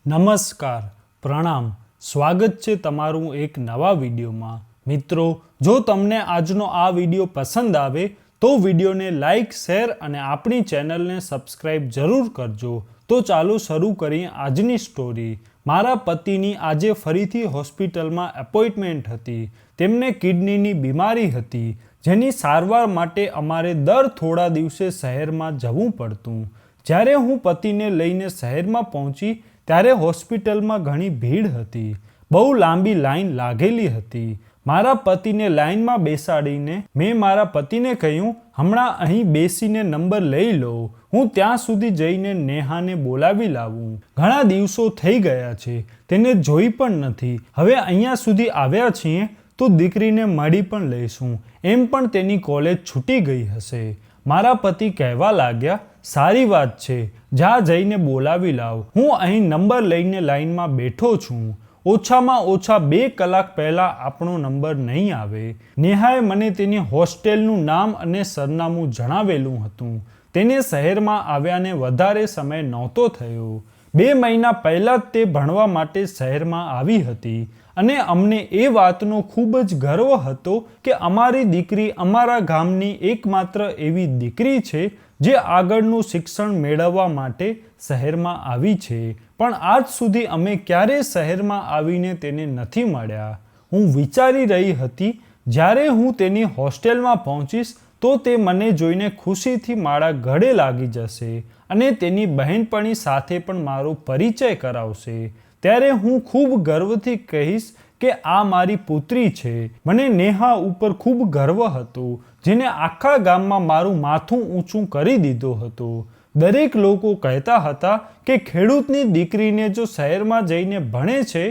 નમસ્કાર, પ્રણામ, સ્વાગત છે તમારું એક નવા વિડીયોમાં। મિત્રો, જો તમને આજનો આ વિડીયો પસંદ આવે તો વિડીયોને લાઇક, શેર અને આપણી ચેનલને સબસ્ક્રાઇબ જરૂર કરજો। તો ચાલો શરૂ કરીએ આજની સ્ટોરી। મારા પતિની આજે ફરીથી હોસ્પિટલમાં એપોઇન્ટમેન્ટ હતી। તેમને કિડનીની બીમારી હતી, જેની સારવાર માટે અમારે દર થોડા દિવસે શહેરમાં જવું પડતું। જ્યારે હું પતિને લઈને શહેરમાં પહોંચી ત્યારે હોસ્પિટલમાં ઘણી ભીડ હતી। બહુ લાંબી લાઈન લાગેલી હતી। મારા પતિને લાઈનમાં બેસાડીને મેં મારા પતિને કહ્યું, હમણાં અહીં બેસીને નંબર લઈ લો, હું ત્યાં સુધી જઈને નેહાને બોલાવી લાવું। ઘણા દિવસો થઈ ગયા છે, તેને જોઈ પણ નથી। હવે અહીંયા સુધી આવ્યા છીએ તો દીકરીને મળી પણ લઈશું, એમ પણ તેની કોલેજ છૂટી ગઈ હશે। મારા પતિ કહેવા લાગ્યા, સારી વાત છે, જા જઈને બોલાવી લાવ, હું અહીં નંબર લઈને લાઈનમાં બેઠો છું। ઓછામાં ઓછા 2 કલાક પહેલાં આપણો નંબર નહીં આવે। નેહાએ મને તેની હોસ્ટેલનું નામ અને સરનામું જણાવેલું હતું। તેને શહેરમાં આવ્યાને વધારે સમય નહોતો થયો। 2 મહિના પહેલાં જ તે ભણવા માટે શહેરમાં આવી હતી અને અમને એ વાતનો ખૂબ જ ગર્વ હતો કે અમારી દીકરી અમારા ગામની એકમાત્ર એવી દીકરી છે જે આગળનું શિક્ષણ મેળવવા માટે શહેરમાં આવી છે। પણ આજ સુધી અમે ક્યારેય શહેરમાં આવીને તેને નથી મળ્યા। હું વિચારી રહી હતી, જ્યારે હું તેની હોસ્ટેલમાં પહોંચીશ તો તે મને જોઈને ખુશીથી મારા ગળે લાગી જશે અને તેની બહેનપણી સાથે પણ મારો પરિચય કરાવશે। ત્યારે હું ખૂબ ગર્વથી કહીશ કે આ મારી પુત્રી છે। મને નેહા ઉપર ખૂબ ગર્વ હતો, જેને આખા ગામમાં મારું માથું ઊંચું કરી દીધો હતો। દરેક લોકો કહેતા હતા કે ખેડૂતની દીકરીને જો શહેરમાં જઈને ભણે છે,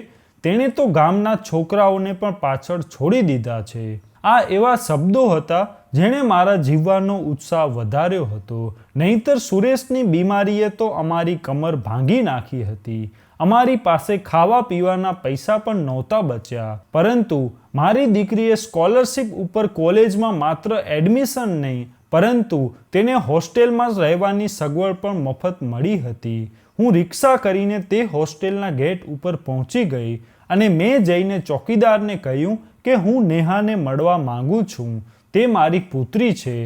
તેણે તો ગામના છોકરાઓને પણ પાછળ છોડી દીધા છે। આ એવા શબ્દો હતા જેણે મારા જીવવાનો ઉત્સાહ વધાર્યો હતો। નહીંતર સુરેશની બીમારીએ તો અમારી કમર ભાંગી નાખી હતી। અમારી પાસે ખાવા પીવાના પૈસા પણ નહોતા બચ્યા, પરંતુ મારી દીકરીએ સ્કોલરશિપ ઉપર કોલેજમાં માત્ર એડમિશન નહીં, પરંતુ તેને હોસ્ટેલમાં રહેવાની સગવડ પણ મફત મળી હતી। હું રિક્ષા કરીને તે હોસ્ટેલના ગેટ ઉપર પહોંચી ગઈ અને મેં જઈને ચોકીદારને કહ્યું કે હું નેહાને મળવા માંગુ છું, તે મારી પુત્રી છે।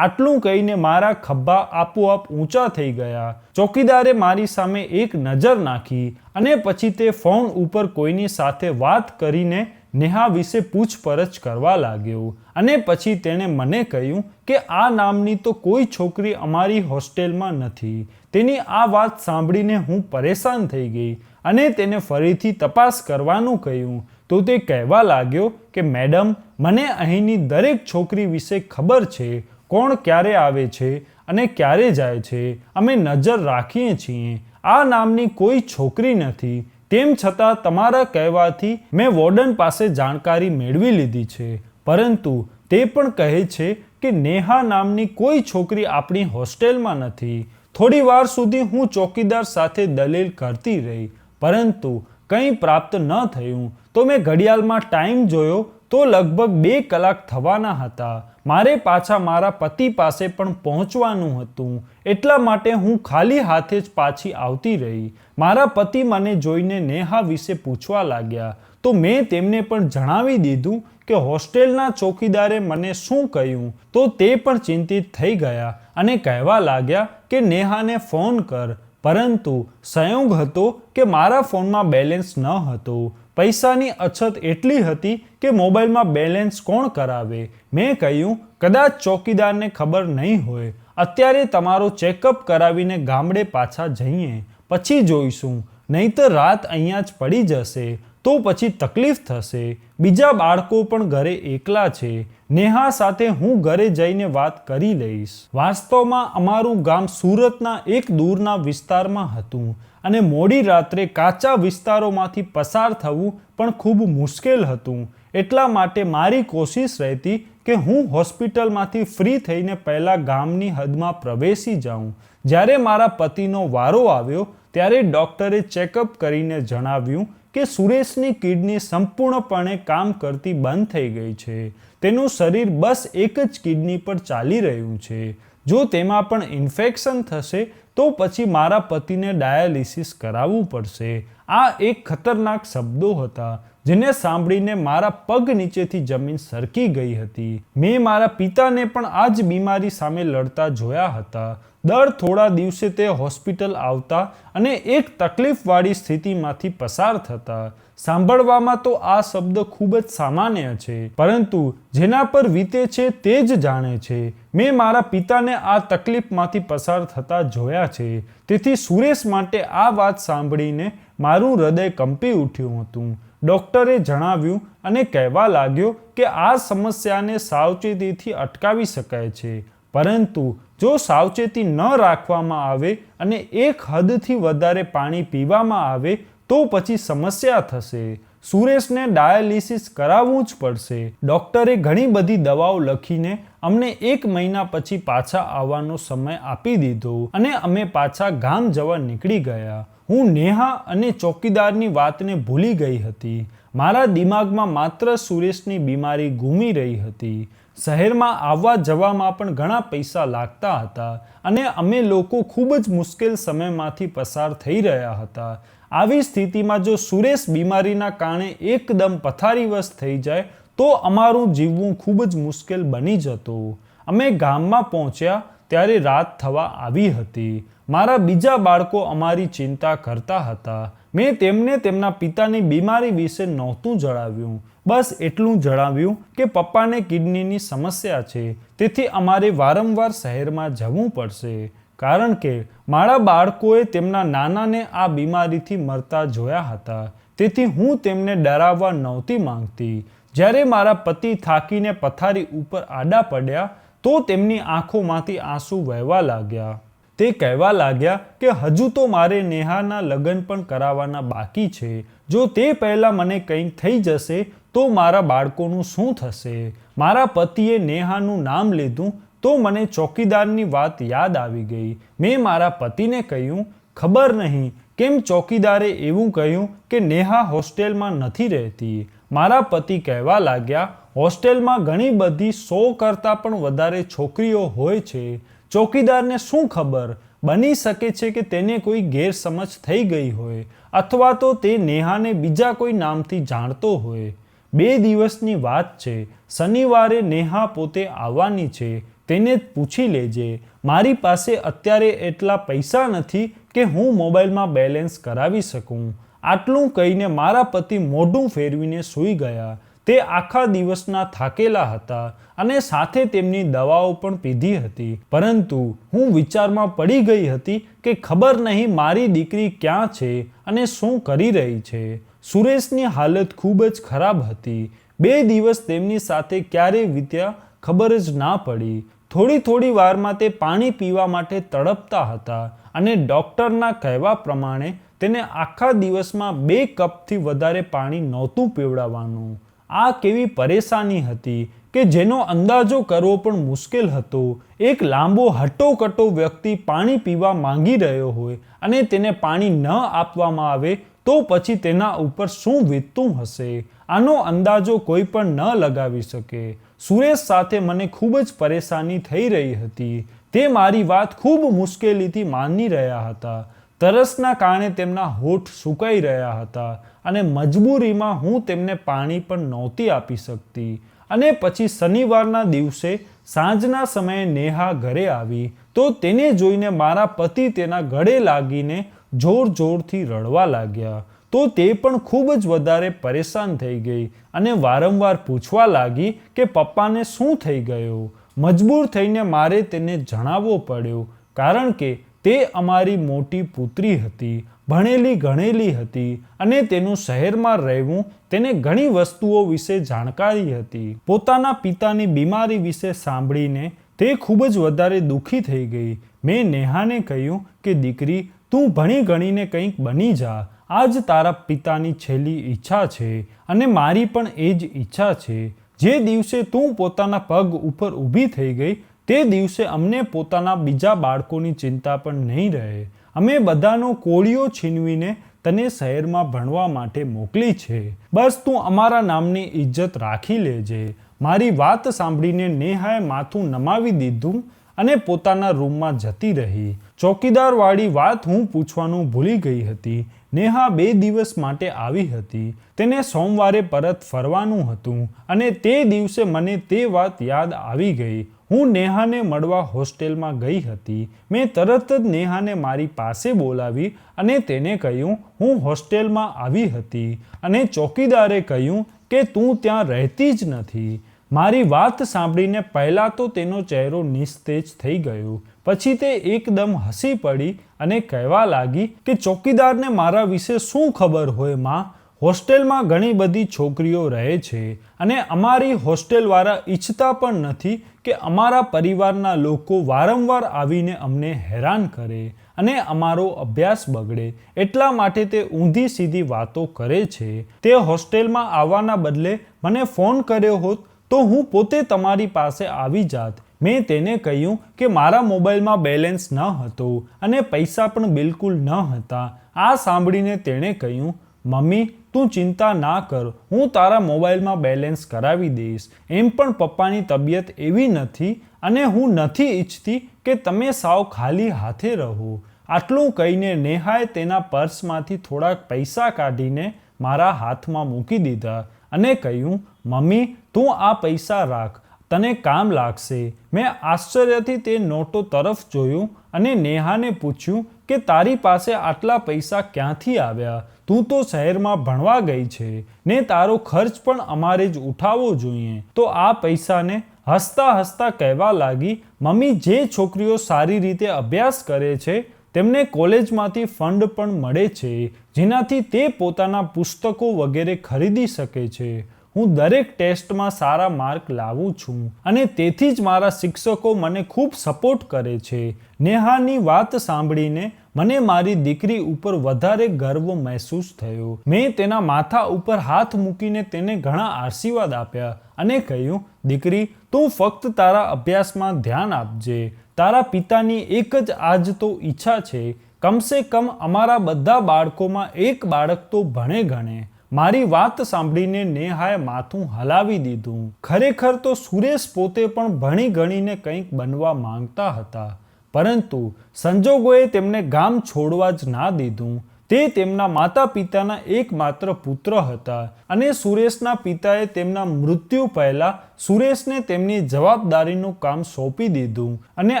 આટલું કહીને મારા ખભા આપોઆપ ઊંચા થઈ ગયા। ચોકીદારે મારી સામે એક નજર નાખી અને પછી તે ફોન ઉપર કોઈની સાથે વાત કરીને નેહા વિશે પૂછપરછ કરવા લાગ્યો અને પછી તેણે મને કહ્યું કે આ નામની તો કોઈ છોકરી અમારી હોસ્ટેલમાં નથી। તેની આ વાત સાંભળીને હું પરેશાન થઈ ગઈ અને તેને ફરીથી તપાસ કરવાનું કહ્યું તો તે કહેવા લાગ્યો કે મેડમ, મને અહીંની દરેક છોકરી વિશે ખબર છે, કોણ ક્યારે આવે છે અને ક્યારે જાય છે, અમે નજર રાખીએ છીએ। આ નામની કોઈ છોકરી નથી। તેમ છતાં તમારા કહેવાથી મેં વોર્ડન પાસે જાણકારી મેળવી લીધી છે, પરંતુ તે પણ કહે છે કે નેહા નામની કોઈ છોકરી આપણી હોસ્ટેલમાં નથી। થોડી વાર સુધી હું ચોકીદાર સાથે દલીલ કરતી રહી, પરંતુ કંઈ પ્રાપ્ત ન થયું। તો મેં ઘડિયાળમાં ટાઈમ જોયો તો લગભગ 2 કલાક થવાના હતા। મારે પાછા મારા પતિ પાસે પણ પહોંચવાનું હતું, એટલા માટે હું ખાલી હાથે જ પાછી આવતી રહી। મારા પતિ મને જોઈને નેહા વિશે પૂછવા લાગ્યા, તો મેં તેમને પણ જણાવી દીધું કે હોસ્ટેલના ચોકીદારે મને શું કહ્યું, તો તે પણ ચિંતિત થઈ ગયા અને કહેવા લાગ્યા કે નેહાને ફોન કર, પરંતુ સંયોગ હતો કે મારા ફોનમાં બેલેન્સ ન હતો। પૈસાની અછત એટલી હતી કે મોબાઈલમાં બેલેન્સ કોણ કરાવે। મેં કહ્યું, કદાચ ચોકીદારને ખબર નહીં હોય, અત્યારે તમારો ચેકઅપ કરાવીને ગામડે પાછા જઈએ, પછી જોઈશું, નહીંતર રાત અહીંયા જ પડી જશે તો પછી તકલીફ થશે। બીજા બાળકો પણ ઘરે એકલા છે, નેહા સાથે હું ઘરે જઈને વાત કરી લઈશ। વાસ્તવમાં અમારું ગામ સુરતના એક દૂરના વિસ્તારમાં હતું અને મોડી રાત્રે કાચા વિસ્તારોમાંથી પસાર થવું પણ ખૂબ મુશ્કેલ હતું। એટલા માટે મારી કોશિશ રહેતી કે હું હોસ્પિટલમાંથી ફ્રી થઈને પહેલાં ગામની હદમાં પ્રવેશી જાઉં। જ્યારે મારા પતિનો વારો આવ્યો ત્યારે ડૉક્ટરે ચેકઅપ કરીને જણાવ્યું કે સુરેશની કિડની સંપૂર્ણપણે કામ કરતી બંધ થઈ ગઈ છે। તેનું શરીર બસ એક જ કિડની પર ચાલી રહ્યું છે। જો તેમાં પણ ઇન્ફેક્શન થશે તો પછી મારા પતિને ડાયાલિસિસ કરાવવું પડશે. આ એક ખતરનાક શબ્દો હતા જેને સાંભળીને મારા પગ નીચેથી જમીન સરકી ગઈ હતી. મેં મારા પિતાને પણ આ જ બીમારી સામે લડતા જોયા હતા. દર થોડા દિવસે તે હોસ્પિટલ આવતા અને એક તકલીફવાળી સ્થિતિમાંથી પસાર થતા. સાંભળવામાં તો આ શબ્દ ખૂબ જ સામાન્ય છે, પરંતુ જેના પર વીતે છે તે જ જાણે છે. મેં મારા પિતાને આ તકલીફમાંથી પસાર થતા જોયા છે. તેથી સુરેશ માટે આ વાત સાંભળીને મારું હૃદય કંપી ઉઠ્યું હતું. ડૉક્ટરે જણાવ્યું અને કહેવા લાગ્યો કે આ સમસ્યાને સાવચેતીથી અટકાવી શકાય છે, પરંતુ જો સાવચેતી ન રાખવામાં આવે અને એક હદથી વધારે પાણી પીવામાં આવે તો પછી સમસ્યા થશે. સુરેશને ડાયાલિસિસ કરાવવું જ પડશે. ડૉક્ટરે ઘણી બધી દવાઓ લખીને અમને 1 મહિના પછી પાછા આવવાનો સમય આપી દીધો અને અમે પાછા ગામ જવા નીકળી ગયા. હું નેહા અને ચોકીદારની વાતને ભૂલી ગઈ હતી. મારા દિમાગમાં માત્ર સુરેશની બીમારી ઘૂમી રહી હતી. શહેરમાં આવવા જવામાં પણ ઘણા પૈસા લાગતા હતા અને અમે લોકો ખૂબ જ મુશ્કેલ સમયમાંથી પસાર થઈ રહ્યા હતા. આવી સ્થિતિમાં જો સુરેશ બીમારીના કારણે એકદમ પથારીવશ થઈ જાય તો અમારું જીવવું ખૂબ જ મુશ્કેલ બની જતું. અમે ગામમાં પહોંચ્યા ત્યારે રાત થવા આવી હતી. મારા બીજા બાળકો અમારી ચિંતા કરતા હતા. મેં તેમને તેમના પિતાની બીમારી વિશે નહોતું જણાવ્યું. બસ એટલું જણાવ્યું કે પપ્પાને કિડનીની સમસ્યા છે, તેથી અમારે વારંવાર શહેરમાં જવું પડશે, કારણ કે મારા બાળકોએ તેમના નાનાને આ બીમારીથી મરતા જોયા હતા. તેથી હું તેમને ડરાવવા નહોતી માંગતી. જ્યારે મારા પતિ થાકીને પથારી ઉપર આડા પડ્યા તો તેમની આંખોમાંથી આંસુ વહેવા લાગ્યા. તે કહેવા લાગ્યા કે હજુ તો મારે નેહાના લગ્ન પણ કરાવવાના બાકી છે. જો તે પહેલાં મને કંઈક થઈ જશે તો મારા બાળકોનું શું થશે? મારા પતિએ નેહાનું નામ લીધું તો મને ચોકીદારની વાત યાદ આવી ગઈ. મેં મારા પતિને કહ્યું, ખબર નહીં કેમ ચોકીદારે એવું કહ્યું કે નેહા હોસ્ટેલમાં નથી રહેતી. મારા પતિ કહેવા લાગ્યા, હોસ્ટેલમાં ઘણી બધી 100 કરતાં પણ વધારે છોકરીઓ હોય છે. ચોકીદારને શું ખબર? બની શકે છે કે તેને કોઈ ગેરસમજ થઈ ગઈ હોય, અથવા તો તે નેહાને બીજા કોઈ નામથી જાણતો હોય. 2 દિવસની વાત છે. શનિવારે નેહા પોતે આવવાની છે. તેને પૂછી લેજે. મારી પાસે અત્યારે એટલા પૈસા નથી કે હું મોબાઈલમાં બેલેન્સ કરાવી શકું. આટલું કહીને મારા પતિ મોઢું ફેરવીને સૂઈ ગયા. તે આખા દિવસના થાકેલા હતા અને સાથે તેમની દવાઓ પણ પીધી હતી. પરંતુ હું વિચારમાં પડી ગઈ હતી કે ખબર નહીં મારી દીકરી ક્યાં છે અને શું કરી રહી છે. સુરેશની હાલત ખૂબ જ ખરાબ હતી. 2 દિવસ તેમની સાથે ક્યારે વીત્યા ખબર જ ના પડી. થોડી વારમાં તે પાણી પીવા માટે તડપતા હતા અને ડૉક્ટરના કહેવા પ્રમાણે તેને આખા દિવસમાં 2 કપથી વધારે પાણી નહોતું પીવડાવવાનું. આ કેવી પરેશાની હતી કે જેનો અંદાજો કરવો પણ મુશ્કેલ હતો. એક લાંબો હટ્ટોકટ્ટો વ્યક્તિ પાણી પીવા માંગી રહ્યો હોય અને તેને પાણી ન આપવામાં આવે તો પછી તેના ઉપર શું વીતતું હશે? આનો અંદાજો કોઈ પણ ન લગાવી શકે. સુરેશ સાથે મને ખૂબ જ પરેશાની થઈ રહી હતી. તે મારી વાત ખૂબ મુશ્કેલીથી માની રહ્યા હતા. તરસના કારણે તેમના હોઠ સુકાઈ રહ્યા હતા અને મજબૂરીમાં હું તેમને પાણી પણ નહોતી આપી શકતી. અને પછી શનિવારના દિવસે સાંજના સમયે નેહા ઘરે આવી તો તેને જોઈને મારા પતિ તેના ગળે લાગીને જોરથી રડવા લાગ્યા. તો તે પણ ખૂબ જ વધારે પરેશાન થઈ ગઈ અને વારંવાર પૂછવા લાગી કે પપ્પાને શું થઈ ગયું. મજબૂર થઈને મારે તેને જણાવવો પડ્યો, કારણ કે તે અમારી મોટી પુત્રી હતી, ભણેલી ગણેલી હતી અને તેનું શહેરમાં રહેવું, તેને ઘણી વસ્તુઓ વિશે જાણકારી હતી. પોતાના પિતાની બીમારી વિશે સાંભળીને તે ખૂબ જ વધારે દુઃખી થઈ ગઈ. મેં નેહાને કહ્યું કે દીકરી, તું ભણી ગણીને કંઈક બની જા. આ જ તારા પિતાની છેલ્લી ઈચ્છા છે અને મારી પણ એ જ ઈચ્છા છે. જે દિવસે તું પોતાના પગ ઉપર ઊભી થઈ ગઈ તે દિવસે અમને પોતાના બીજા બાળકોની ચિંતા પણ નહીં રહે. અમે બધાનો કોળિયો છીનવીને તને શહેરમાં ભણવા માટે મોકલી છે. બસ તું અમારા નામની ઇજ્જત રાખી લેજે. મારી વાત સાંભળીને નેહાએ માથું નમાવી દીધું અને પોતાના રૂમમાં જતી રહી. ચોકીદારવાળી વાત હું પૂછવાનું ભૂલી ગઈ હતી. નેહા 2 દિવસ માટે આવી હતી. તેને સોમવારે પરત ફરવાનું હતું અને તે દિવસે મને તે વાત યાદ આવી ગઈ. હું નેહાને મળવા હોસ્ટેલમાં ગઈ હતી. મેં તરત જ નેહાને મારી પાસે બોલાવી અને તેને કહ્યું હું હોસ્ટેલમાં આવી હતી અને ચોકીદારે કહ્યું કે તું ત્યાં રહેતી જ નથી. મારી વાત સાંભળીને પહેલાં તો તેનો ચહેરો નિસ્તેજ થઈ ગયો. પછી તે એકદમ હસી પડી અને કહેવા લાગી કે ચોકીદારને મારા વિશે શું ખબર હોય માં? હોસ્ટેલમાં ઘણી બધી છોકરીઓ રહે છે અને અમારી હોસ્ટેલવાળા ઈચ્છતા પણ નથી કે અમારા પરિવારના લોકો વારંવાર આવીને અમને હેરાન કરે અને અમારો અભ્યાસ બગડે. એટલા માટે તે ઊંધી સીધી વાતો કરે છે. તે હોસ્ટેલમાં આવવાના બદલે મને ફોન કર્યો હોત તો હું પોતે તમારી પાસે આવી જાત. મેં તેને કહ્યું કે મારા મોબાઈલમાં બેલેન્સ ન હતો અને પૈસા પણ બિલકુલ ન હતા. આ સાંભળીને તેણે કહ્યું મમ્મી તું ચિંતા ના કર, હું તારા મોબાઈલમાં બેલેન્સ કરાવી દઈશ. એમ પણ પપ્પાની તબિયત એવી નથી અને હું નથી ઈચ્છતી કે તમે સાવ ખાલી હાથે રહો. આટલું કહીને નેહાએ તેના પર્સમાંથી થોડાક પૈસા કાઢીને મારા હાથમાં મૂકી દીધા અને કહ્યું મમ્મી તું આ પૈસા રાખ, તને કામ લાગશે. મેં આશ્ચર્યથી તે નોટો તરફ જોયું અને નેહાને પૂછ્યું કે તારી પાસે આટલા પૈસા ક્યાંથી આવ્યા? તું તો શહેરમાં ભણવા ગઈ છે ને તારો ખર્ચ પણ અમારે જ ઉઠાવવો જોઈએ. તો આ પૈસાને હસતા હસતા કહેવા લાગી મમ્મી જે છોકરીઓ સારી રીતે અભ્યાસ કરે છે તેમને કોલેજમાંથી ફંડ પણ મળે છે જેનાથી તે પોતાના પુસ્તકો વગેરે ખરીદી શકે છે. હું દરેક ટેસ્ટમાં સારા માર્ક લાવું છું અને તેથી જ મારા શિક્ષકો મને ખૂબ સપોર્ટ કરે છે. નેહાની વાત સાંભળીને મને મારી દીકરી ઉપર વધારે ગર્વ મહેસૂસ થયો. મેં તેના માથા ઉપર હાથ મૂકીને તેને ઘણા આશીર્વાદ આપ્યા અને કહ્યું દીકરી તું ફક્ત તારા અભ્યાસમાં ધ્યાન આપજે. તારા પિતાની એક જ આજ તો ઈચ્છા છે કમસે કમ અમારા બધા બાળકોમાં એક બાળક તો ભણે ગણે. મારી વાત સાંભળીને નેહાએ માથું હલાવી દીધું. ખરેખર તો સુરેશ પોતે પણ ભણી ગણીને કંઈક બનવા માંગતા હતા પરંતુ સંજોગોએ તેમને ગામ છોડવા જ ના દીધું. તે તેમના માતા પિતાના એકમાત્ર પુત્ર હતા અને સુરેશના પિતાએ તેમના મૃત્યુ પહેલા સુરેશને તેમની જવાબદારીનું કામ સોંપી દીધું અને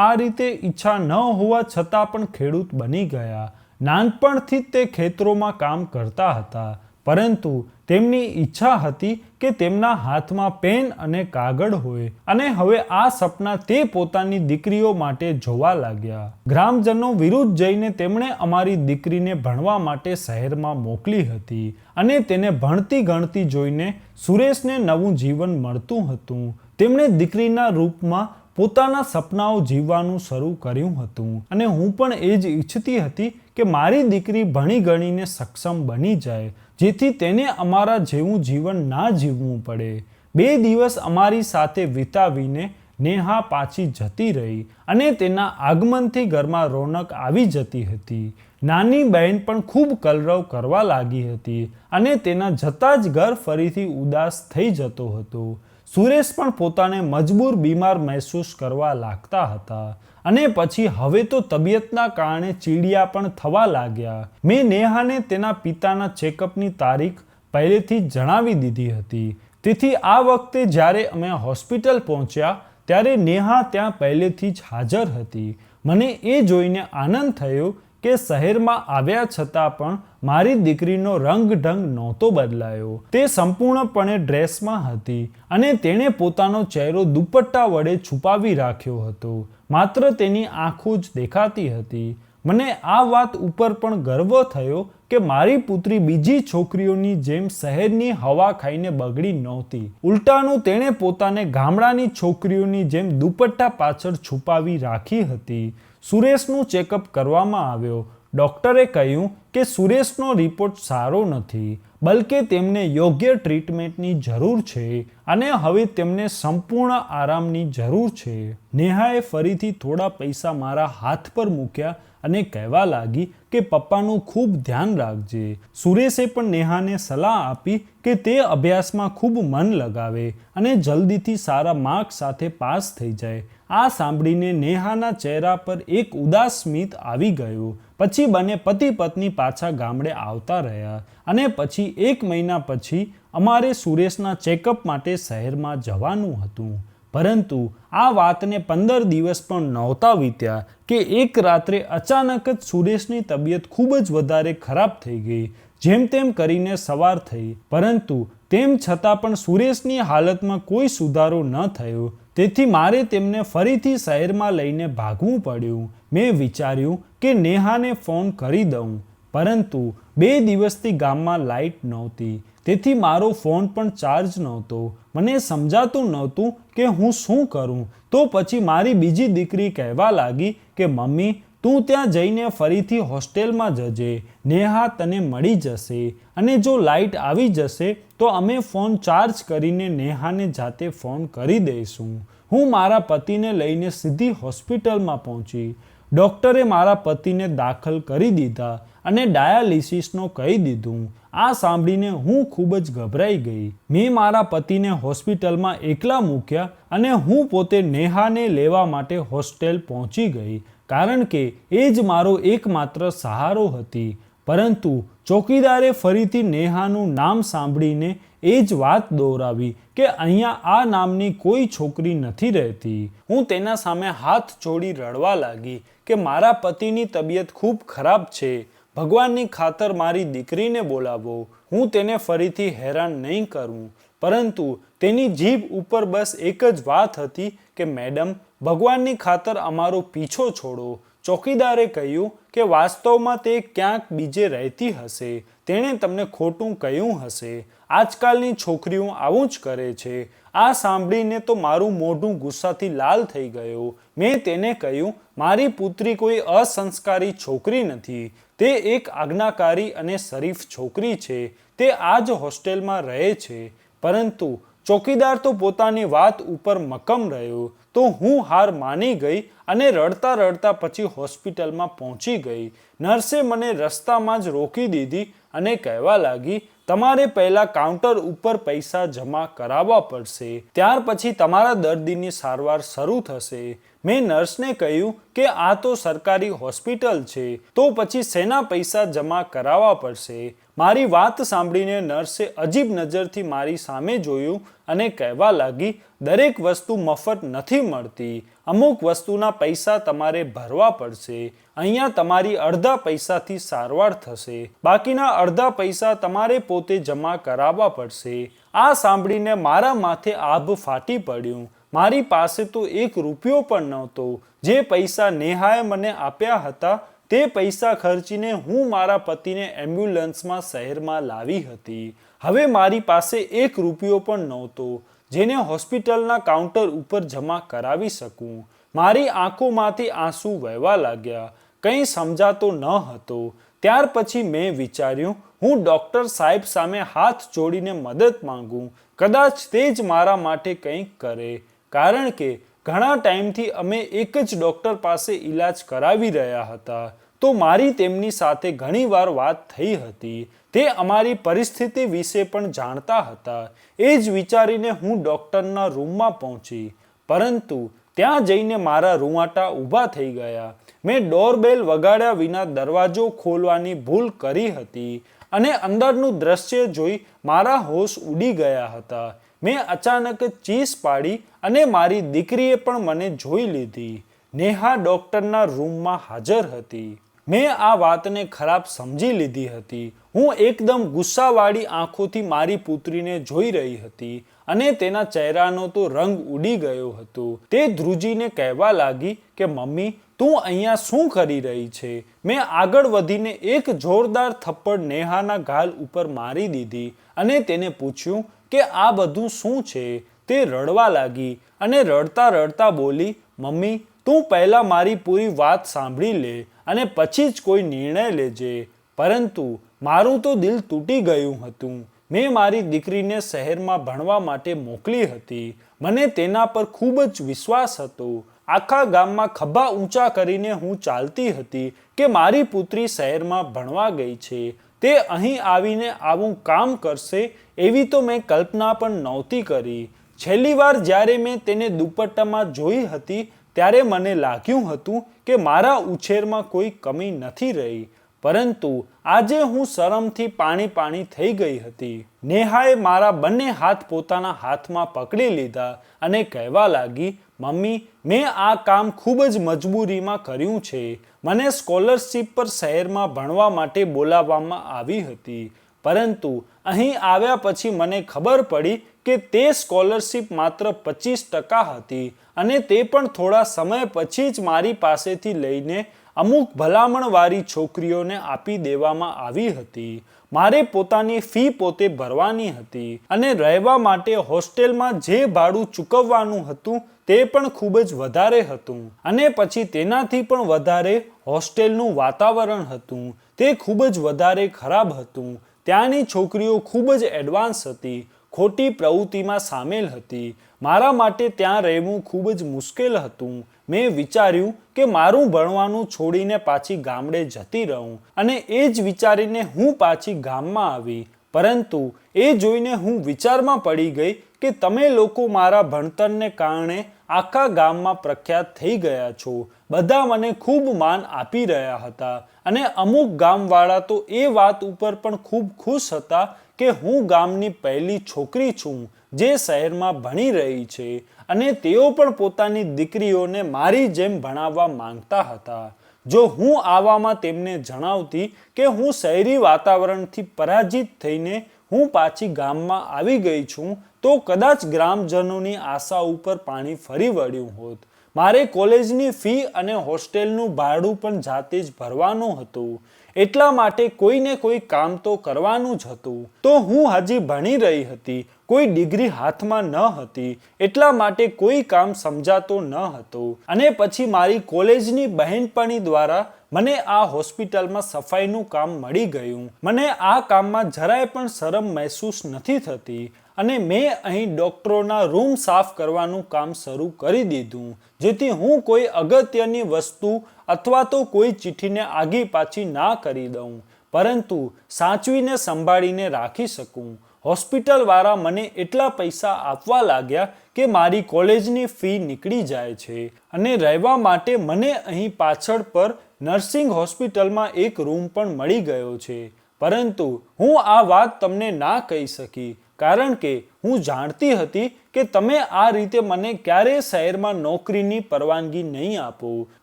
આ રીતે ઈચ્છા ન હોવા છતાં પણ ખેડૂત બની ગયા. નાનપણથી જ તે ખેતરોમાં કામ કરતા હતા પરંતુ તેમની ઈચ્છા હતી કે તેમના હાથમાં પેન અને કાગળ હોય અને હવે આ સપના તે પોતાની દીકરીઓ માટે જોવા લાગ્યા. ગ્રામજનો વિરુદ્ધ જઈને તેમણે અમારી દીકરીને ભણવા માટે શહેરમાં મોકલી હતી અને તેને ભણતી ગણતી જોઈને સુરેશને નવું જીવન મળતું હતું. તેમણે દીકરીના રૂપમાં પોતાના સપનાઓ જીવવાનું શરૂ કર્યું હતું અને હું પણ એ જ ઈચ્છતી હતી કે મારી દીકરી ભણી ગણીને સક્ષમ બની જાય જેથી તેને અમારા જેવું જીવન ના જીવવું પડે. 2 દિવસ અમારી સાથે વિતાવીને નેહા પાછી જતી રહી અને તેના આગમનથી ઘરમાં રોનક આવી જતી હતી. નાની બહેન પણ ખૂબ કલરવ કરવા લાગી હતી અને તેના જતાં જ ઘર ફરીથી ઉદાસ થઈ જતો હતો. સુરેશ પણ પોતાને મજબૂર બીમાર મહેસૂસ કરવા લાગતા હતા અને પછી હવે તો તબિયતના કારણે ચીડિયા પણ થવા લાગ્યા. મેં નેહાને તેના પિતાના ચેકઅપની તારીખ પહેલેથી જ જણાવી દીધી હતી. તેથી આ વખતે જ્યારે અમે હોસ્પિટલ પહોંચ્યા ત્યારે નેહા ત્યાં પહેલેથી જ હાજર હતી. મને એ જોઈને આનંદ થયો કે શહેરમાં આવ્યા છતાં પણ મારી દીકરીનો રંગઢંગ નહોતો બદલાયો. તે સંપૂર્ણપણે ડ્રેસમાં હતી અને તેણે પોતાનો ચહેરો દુપટ્ટા વડે છુપાવી રાખ્યો હતો. માત્ર તેની આંખો જ દેખાતી હતી. મને આ વાત ઉપર પણ ગર્વ થયો કે મારી પુત્રી બીજી છોકરીઓની જેમ શહેરની હવા ખાઈને બગડી નહોતી. ઉલટાનું તેણે પોતાને ગામડાની છોકરીઓની જેમ દુપટ્ટા પાછળ છુપાવી રાખી હતી. સુરેશનું ચેકઅપ કરવામાં આવ્યો. ડૉક્ટરે કહ્યું કે સુરેશનો રિપોર્ટ સારો નથી બલકે તેમને યોગ્ય ટ્રીટમેન્ટની જરૂર છે અને હવે તેમને સંપૂર્ણ આરામની જરૂર છે. નેહાએ ફરીથી થોડા પૈસા મારા હાથ પર મૂક્યા અને કહેવા લાગી કે પપ્પાનું ખૂબ ધ્યાન રાખજે. સુરેશે પણ નેહાને સલાહ આપી કે તે અભ્યાસમાં ખૂબ મન લગાવે અને જલ્દીથી સારા માર્ક સાથે પાસ થઈ જાય આ સાંભળીને નેહાના ચહેરા પર એક ઉદાસ સ્મિત આવી ગયું. પછી બંને પતિ પત્ની પાછા ગામડે આવતા રહ્યા અને પછી 1 મહિના પછી અમારે સુરેશના ચેકઅપ માટે શહેરમાં જવાનું હતું. પરંતુ આ વાતને 15 દિવસ પણ નહોતા વીત્યા કે એક રાત્રે અચાનક જ સુરેશની તબિયત ખૂબ જ વધારે ખરાબ થઈ ગઈ. જેમ તેમ કરીને સવાર થઈ, પરંતુ તેમ છતાં પણ સુરેશની હાલતમાં કોઈ સુધારો ન થયો. તેથી મારે તેમને ફરીથી શહેરમાં લઈને ભાગવું પડ્યું. મેં વિચાર્યું કે નેહાને ફોન કરી દઉં, પરંતુ 2 દિવસથી ગામમાં લાઇટ નહોતી, તેથી મારો ફોન પણ ચાર્જ નહોતો. મને સમજાતું નહોતું કે હું શું કરું. તો પછી મારી બીજી દીકરી કહેવા લાગી કે મમ્મી, તું ત્યાં જઈને ફરીથી હોસ્ટેલમાં જજે, નેહા તને મળી જશે અને જો લાઇટ આવી જશે તો અમે ફોન ચાર્જ કરીને નેહાને જાતે ફોન કરી દઈશું. હું મારા પતિને લઈને સીધી હોસ્પિટલમાં પહોંચી. ડૉક્ટરે મારા પતિને દાખલ કરી દીધા અને ડાયાલિસિસનો કહી દીધું. આ સાંભળીને હું ખૂબ જ ગભરાઈ ગઈ. મેં મારા પતિને હોસ્પિટલમાં એકલા મૂક્યા અને હું પોતે નેહાને લેવા માટે હોસ્ટેલ પહોંચી ગઈ, કારણ કે એ જ મારો એકમાત્ર સહારો હતી. પરંતુ ચોકીદારે ફરીથી નેહાનું નામ સાંભળીને એ જ વાત દોહરાવી કે અહીંયા આ નામની કોઈ છોકરી નથી રહેતી. હું તેના સામે હાથ જોડી રડવા લાગી કે મારા પતિની તબિયત ખૂબ ખરાબ છે. ભગવાનની ખાતર મારી દીકરીને બોલાવો, હું તેને ફરીથી હેરાન નહીં કરું. પરંતુ તેની જીભ ઉપર બસ એક જ વાત હતી કે મેડમ, ભગવાનની ખાતર અમારો પીછો છોડો. ચોકીદારે કહ્યું કે વાસ્તવમાં તે ક્યાંક બીજે રહેતી હશે, તેણે તમને ખોટું કહ્યું હશે. આજકાલની છોકરીઓ આવું જ કરે છે. આ સાંભળીને તો મારું મોઢું ગુસ્સાથી લાલ થઈ ગયું. મેં તેને કહ્યું, મારી પુત્રી કોઈ અસંસ્કારી છોકરી નથી, તે એક આજ્ઞાકારી અને શરીફ છોકરી છે. તે આ જ હોસ્ટેલમાં રહે છે. પરંતુ ચોકીદાર તો પોતાની વાત ઉપર મક્કમ રહ્યો. તો હું હાર માની ગઈ અને રડતા રડતા પછી હોસ્પિટલમાં પહોંચી ગઈ. નર્સે મને રસ્તામાં જ રોકી દીધી અને કહેવા લાગી, તમારે પહેલા કાઉન્ટર ઉપર પૈસા જમા કરાવવા પડશે, ત્યાર પછી તમારા દર્દીની સારવાર શરૂ થશે. મેં નર્સને કહ્યું કે આ તો સરકારી હોસ્પિટલ છે, તો પછી શેના પૈસા જમા કરાવવા પડશે. મારી વાત સાંભળીને નર્સે અજીબ નજરથી મારી સામે જોયું અને કહેવા લાગી, દરેક વસ્તુ મફત નથી મળતી, અમુક વસ્તુના પૈસા તમારે ભરવા પડશે. અહીંયા તમારી અડધા પૈસાથી સારવાર થશે, બાકીના અડધા પૈસા તમારે પોતે જમા કરાવવા પડશે. આ સાંભળીને મારા માથે આભ ફાટી પડ્યું. મારી પાસે તો 1 રૂપિયો પણ નહોતો. જે પૈસા નેહાએ મને આપ્યા હતા તે પૈસા ખર્ચીને હું મારા પતિને એમ્બ્યુલન્સમાં શહેરમાં લાવી હતી. હવે મારી પાસે 1 રૂપિયો પણ નહોતો જેને હોસ્પિટલના કાઉન્ટર ઉપર જમા કરાવી શકું. મારી આંખોમાંથી આંસુ વહેવા લાગ્યા. કંઈ સમજાતો ન હતો. ત્યાર પછી મેં વિચાર્યું, હું ડૉક્ટર સાહેબ સામે હાથ જોડીને મદદ માંગું. કદાચ તે જ મારા માટે કંઈક કરે, કારણ કે ઘણા ટાઈમથી અમે એક જ ડૉક્ટર પાસે ઈલાજ કરાવી રહ્યા હતા. તો મારી તેમની સાથે ઘણીવાર વાત થઈ હતી. તે અમારી પરિસ્થિતિ વિશે પણ જાણતા હતા. એ જ વિચારીને હું ડૉક્ટરના રૂમમાં પહોંચી, પરંતુ ત્યાં જઈને મારા રૂંવાટા ઊભા થઈ ગયા. મેં ડોરબેલ વગાડ્યા વિના દરવાજો ખોલવાની ભૂલ કરી હતી અને અંદરનું દ્રશ્ય જોઈ મારા હોશ ઉડી ગયા હતા. મેં અચાનક જ ચીસ પાડી અને મારી દીકરીએ પણ મને જોઈ લીધી. નેહા ડૉક્ટરના રૂમમાં હાજર હતી. મેં આ વાતને ખરાબ સમજી લીધી હતી. હું એકદમ ગુસ્સાવાળી આંખોથી મારી પુત્રીને જોઈ રહી હતી અને તેના ચહેરાનો તો રંગ ઉડી ગયો હતો. તે ધ્રુજીને કહેવા લાગી કે મમ્મી, તું અહીંયા શું કરી રહી છે? મેં આગળ વધીને એક જોરદાર થપ્પડ નેહાના ગાલ ઉપર મારી દીધી અને તેને પૂછ્યું કે આ બધું શું છે? તે રડવા લાગી અને રડતા રડતા બોલી, મમ્મી, તું પહેલાં મારી પૂરી વાત સાંભળી લે અને પછી જ કોઈ નિર્ણય લેજે. પરંતુ મારું તો દિલ તૂટી ગયું હતું. મેં મારી દીકરીને શહેરમાં ભણવા માટે મોકલી હતી. મને તેના પર ખૂબ જ વિશ્વાસ હતો. આખા ગામમાં ખભા ઊંચા કરીને હું ચાલતી હતી કે મારી પુત્રી શહેરમાં ભણવા ગઈ છે. તે અહીં આવીને આવું કામ કરશે એવી તો મેં કલ્પના પણ નહોતી કરી. છેલ્લી વાર જ્યારે મેં તેને દુપટ્ટામાં જોઈ હતી ત્યારે મને લાગ્યું હતું કે મારા ઉછેરમાં કોઈ કમી નથી રહી, પરંતુ આજે હું શરમથી પાણી થઈ ગઈ હતી. નેહાએ મારા બંને હાથ પોતાના હાથમાં પકડી લીધા અને કહેવા લાગી, મમ્મી, મેં આ કામ ખૂબ જ મજબૂરીમાં કર્યું છે. મને સ્કોલરશિપ પર શહેરમાં ભણવા માટે બોલાવવામાં આવી હતી, પરંતુ અહીં આવ્યા પછી મને ખબર પડી કે તે સ્કોલરશિપ માત્ર 25% હતી અને તે પણ થોડા સમય પછી જ મારી પાસેથી લઈને અમુક ભલામણવાળી છોકરીઓને આપી દેવામાં આવી હતી. મારે પોતાની ફી પોતે ભરવાની હતી અને રહેવા માટે હોસ્ટેલમાં જે ભાડું ચૂકવવાનું હતું તે પણ ખૂબ જ વધારે હતું અને પછી તેનાથી પણ વધારે હોસ્ટેલનું વાતાવરણ હતું. તે ખૂબ જ વધારે ખરાબ હતું. ત્યાંની છોકરીઓ ખૂબ જ એડવાન્સ હતી, ખોટી પ્રવૃત્તિમાં સામેલ હતી. મારા માટે ત્યાં રહેવું ખૂબ જ મુશ્કેલ હતું. મેં વિચાર્યું કે મારું ભણવાનું છોડીને પાછી ગામડે જતી રહું અને એ જ વિચારીને હું પાછી ગામમાં આવી. પરંતુ એ જોઈને હું વિચારમાં પડી ગઈ કે તમે લોકો મારા ભણતરને કારણે આખા ગામમાં પ્રખ્યાત થઈ ગયા છો. બધા મને ખૂબ માન આપી રહ્યા હતા અને અમુક ગામવાળા તો એ વાત ઉપર પણ ખૂબ ખુશ હતા કે હું ગામની પહેલી છોકરી છું જે શહેરમાં ભણી રહી છે અને તેઓ પણ પોતાની દીકરીઓને મારી જેમ ભણાવવા માંગતા હતા. જો હું આવામાં તેમને જણાવતી કે હું શહેરી વાતાવરણથી પરાજિત થઈને હું પાછી ગામમાં આવી ગઈ છું તો કદાચ ગ્રામજનોની આશા ઉપર પાણી ફરી વળ્યું હોત. મારે કોલેજની ફી અને હોસ્ટેલનું ભાડું પણ જાતે જ ભરવાનું હતું. એટલા માટે કોઈને કોઈ કામ તો કરવાનું જ હતું. તો હું હજી ભણી રહી હતી, કોઈ ડિગ્રી હાથમાં ન હતી, એટલા માટે કોઈ કામ સમજાતો ન હતો. અને પછી મારી કોલેજની બહેનપણી દ્વારા મને આ હોસ્પિટલમાં સફાઈનું કામ મળી ગયું. મને આ કામમાં જરાય પણ શરમ મહેસૂસ નથી થતી અને મેં અહીં ડૉક્ટરોના રૂમ સાફ કરવાનું કામ શરૂ કરી દીધું, જેથી હું કોઈ અગત્યની વસ્તુ અથવા તો કોઈ ચિઠ્ઠીને આગી પાછી ના કરી દઉં, પરંતુ સાચવીને સંભાળીને રાખી શકું. હોસ્પિટલવાળા મને એટલા પૈસા આપવા લાગ્યા કે મારી કોલેજની ફી નીકળી જાય છે અને રહેવા માટે મને અહીં પાછળ પર નર્સિંગ હોસ્પિટલમાં એક રૂમ પણ મળી ગયો છે. પરંતુ હું આ વાત તમને ના કહી શકી કારણ કે હું જાણતી હતી કે તમે આ રીતે મને ક્યારેય શહેરમાં નોકરીની પરવાનગી નહીં આપો.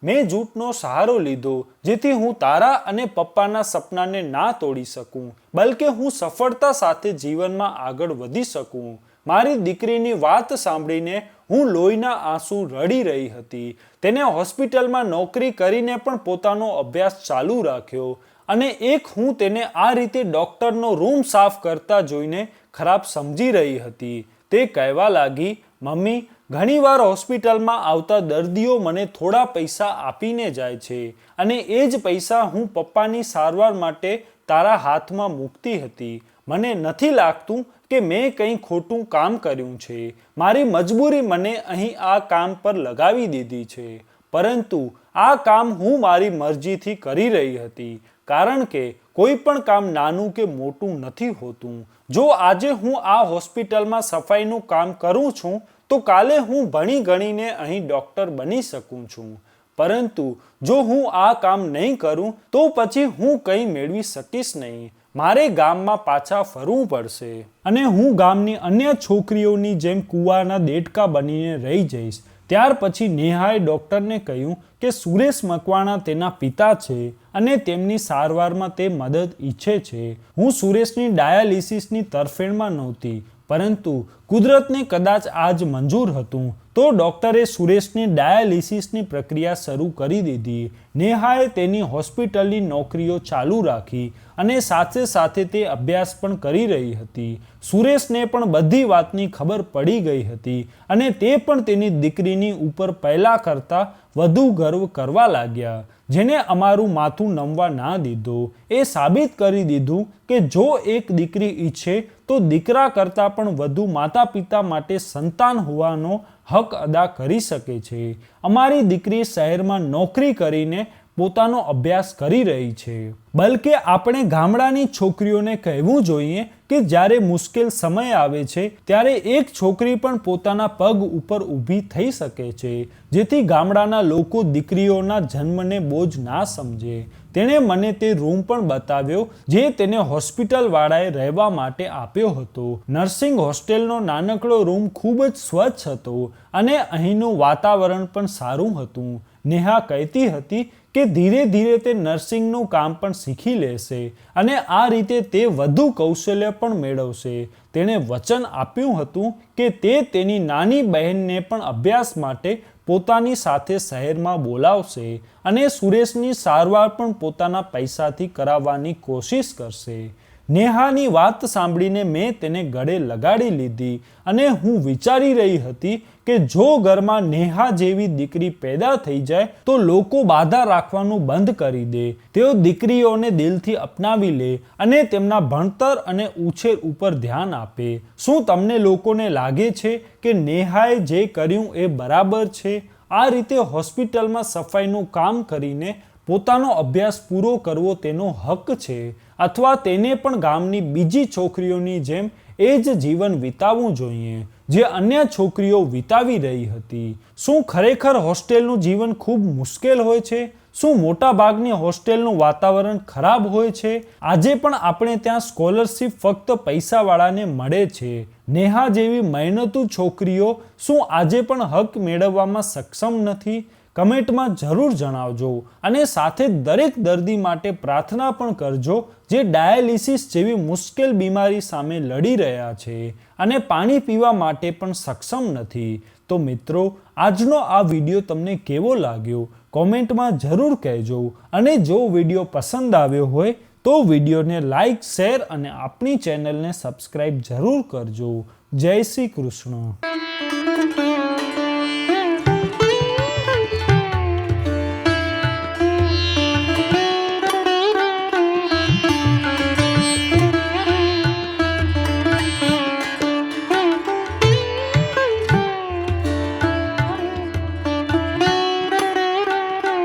મેં જૂઠનો સહારો લીધો જેથી હું તારા અને પપ્પાના સપનાને ના તોડી શકું, બલકે હું સફળતા સાથે જીવનમાં આગળ વધી શકું. મારી દીકરીની વાત સાંભળીને હું લોહીના આંસુ રડી રહી હતી. તેને હોસ્પિટલમાં નોકરી કરીને પણ પોતાનો અભ્યાસ ચાલુ રાખ્યો અને એક હું તેને આ રીતે ડૉક્ટરનો રૂમ સાફ કરતા જોઈને ખરાબ સમજી રહી હતી. તે કહેવા લાગી, મમ્મી, ઘણીવાર હોસ્પિટલમાં આવતા દર્દીઓ મને થોડા પૈસા આપીને જાય છે અને એ જ પૈસા હું પપ્પાની સારવાર માટે તારા હાથમાં મૂકતી હતી. મને નથી લાગતું કે મેં કંઈ ખોટું કામ કર્યું છે. મારી મજબૂરી મને અહીં આ કામ પર લગાવી દીધી છે, પરંતુ આ કામ હું મારી મરજીથી કરી રહી હતી કારણ કે કોઈ પણ કામ નાનું કે મોટું નથી હોતું. જો આજે હું આ હોસ્પિટલમાં સફાઈનું કામ કરું છું તો કાલે હું ભણી ગણીને અહીં ડૉક્ટર બની શકું છું, પરંતુ જો હું આ કામ નહીં કરું તો પછી હું કંઈ મેળવી શકીશ નહીં. મારે ગામમાં પાછા ફરવું પડશે અને હું ગામની અન્ય છોકરીઓની જેમ કૂવાના દેડકા બનીને રહી જઈશ. ત્યાર પછી નેહાએ ડૉક્ટરને કહ્યું કે સુરેશ મકવાણા તેના પિતા છે અને તેમની સારવારમાં તે મદદ ઈચ્છે છે. હું સુરેશની ડાયાલિસિસની તરફેણમાં નહોતી, પરંતુ કુદરતને કદાચ આજ મંજૂર હતું તો ડૉક્ટરે સુરેશની ડાયાલિસિસની પ્રક્રિયા શરૂ કરી દીધી. નેહાએ તેની હોસ્પિટલની નોકરીઓ ચાલુ રાખી અને સાથે સાથે તે અભ્યાસ પણ કરી રહી હતી. સુરેશને પણ બધી વાતની ખબર પડી ગઈ હતી અને તે પણ તેની દીકરીની ઉપર પહેલા કરતાં વધુ ગર્વ કરવા લાગ્યા, જેને અમારું માથું નમવા ના દીધો. એ સાબિત કરી દીધું કે જો એક દીકરી ઈચ્છે તો દીકરા કરતાં પણ વધુ માતા પિતા માટે સંતાન હોવાનો હક અદા કરી શકે છે. અમારી દીકરી શહેરમાં નોકરી કરીને પોતાનો અભ્યાસ કરી રહી છે. બલકે આપણે ગામડાની છોકરીઓને કહેવું જોઈએ કે જ્યારે મુશ્કેલ સમય આવે છે ત્યારે એક છોકરી પણ પોતાના પગ ઉપર ઊભી થઈ શકે છે, જેથી ગામડાના લોકો દીકરીઓના જન્મને બોજ ના સમજે. તેણે મને તે રૂમ પણ બતાવ્યો જે તેને હોસ્પિટલવાળાએ રહેવા માટે આપ્યો હતો. નર્સિંગ હોસ્ટેલનો નાનકડો રૂમ ખૂબ જ સ્વચ્છ હતો અને અહીંનું વાતાવરણ પણ સારું હતું. નેહા કહેતી હતી કે ધીરે ધીરે તે નર્સિંગનું કામ પણ શીખી લેશે અને આ રીતે તે વધુ કૌશલ્ય પણ મેળવશે. તેણે વચન આપ્યું હતું કે તે તેની નાની બહેનને પણ અભ્યાસ માટે પોતાની સાથે શહેરમાં બોલાવશે અને સુરેશની સારવાર પણ પોતાના પૈસાથી કરાવવાની કોશિશ કરશે. નેહાની વાત સાંભળીને મેં તેને ગળે લગાડી લીધી અને હું વિચારી રહી હતી કે જો ઘરમાં નેહા જેવી દીકરી પેદા થઈ જાય તો લોકો બાધા રાખવાનું બંધ કરી દે, તેઓ દીકરીઓને દિલથી અપનાવી લે અને તેમના ભણતર અને ઉછેર ઉપર ધ્યાન આપે. શું તમને લોકોને લાગે છે કે નેહાએ જે કર્યું એ બરાબર છે? આ રીતે હોસ્પિટલમાં સફાઈનું કામ કરીને પોતાનો અભ્યાસ પૂરો કરવો તેનો હક છે, અથવા તેને પણ ગામની બીજી છોકરીઓની જેમ એ જ જીવન વિતાવવું જોઈએ જે અન્ય છોકરીઓ વિતાવી રહી હતી. શું ખરેખર હોસ્ટેલનું જીવન ખૂબ મુશ્કેલ હોય છે? શું મોટા ભાગની હોસ્ટેલનું વાતાવરણ ખરાબ હોય છે? આજે પણ આપણે ત્યાં સ્કોલરશિપ ફક્ત પૈસાવાળાને મળે છે. નેહા જેવી મહેનતુ છોકરીઓ શું આજે પણ હક મેળવવામાં સક્ષમ નથી? કમેન્ટમાં જરૂર જણાવજો અને સાથે દરેક દર્દી માટે પ્રાર્થના પણ કરજો જે ડાયાલિસિસ જેવી મુશ્કેલ બીમારી સામે લડી રહ્યા છે અને પાણી પીવા માટે પણ સક્ષમ નથી. તો મિત્રો, આજનો આ વિડીયો તમને કેવો લાગ્યો કોમેન્ટમાં જરૂર કહેજો અને જો વિડીયો પસંદ આવ્યો હોય તો વિડીયોને લાઈક, શેર અને આપણી ચેનલને સબસ્ક્રાઈબ જરૂર કરજો. જય શ્રી કૃષ્ણ.